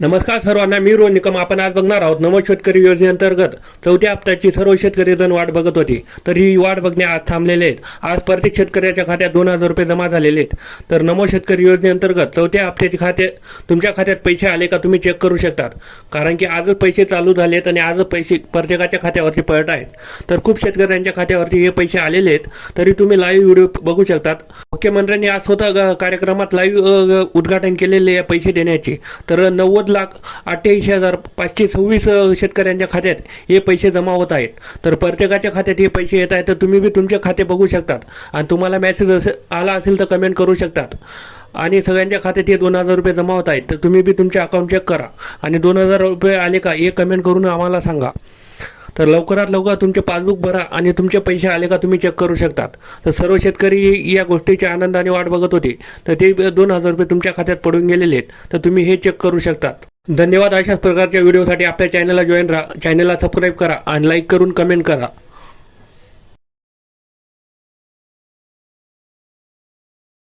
नमस्कार सर्वांना, मी रोहन निकम. आपण आज बघणार आहोत नमो शेतकरी योजनेअंतर्गत चौथ्या हप्त्याची सर्व शेतकरी जण वाट बघत होती. तर ही वाट बघणे आज थांबलेले आहेत. आज प्रत्येक शेतकऱ्याच्या खात्यात 2,000 रुपये जमा झालेले आहेत. तर नमो शेतकरी योजनेअंतर्गत चौथ्या हप्त्याची तुमच्या खात्यात पैसे आले का तुम्ही चेक करू शकतात. कारण की आजच पैसे चालू झालेत आणि आजच पैसे प्रत्येकाच्या खात्यावरती पडत आहेत. तर खूप शेतकऱ्यांच्या खात्यावरती हे पैसे आलेले आहेत. तरी तुम्ही लाईव्ह व्हिडिओ बघू शकतात. मुख्यमंत्र्यांनी आज स्वतः कार्यक्रमात लाईव्ह उद्घाटन केलेले आहे पैसे देण्याचे. तर 90,88,526 शेतकऱ्यांच्या खात्यात हे पैसे जमा होत आहेत. तर प्रत्येकाच्या खात्यात हे पैसे येत आहेत. तर तुम्ही बी तुमचे खाते बघू शकतात आणि तुम्हाला मेसेज आला असेल तर कमेंट करू शकतात. आणि सगळ्यांच्या खात्यात हे 2,000 रुपये जमा होत आहेत. तर तुम्ही बी तुमचे अकाउंट चेक करा आणि 2,000 रुपये आले का हे कमेंट करून आम्हाला सांगा. तर लवकरात लवकर तुमचे पासबुक भरा आणि तुमचे पैसे आले का तुम्ही चेक करू शकतात. तर सर्व शेतकरी या गोष्टीच्या आनंदाने वाट बघत होते. तर ते 2,000 रुपये तुमच्या खात्यात पडून गेलेले आहेत. तर तुम्ही हे चेक करू शकतात. धन्यवाद. अशाच प्रकारच्या व्हिडिओसाठी आपल्या चॅनलला जॉईन राहा, चॅनलला सबस्क्राईब करा आणि लाईक करून कमेंट करा.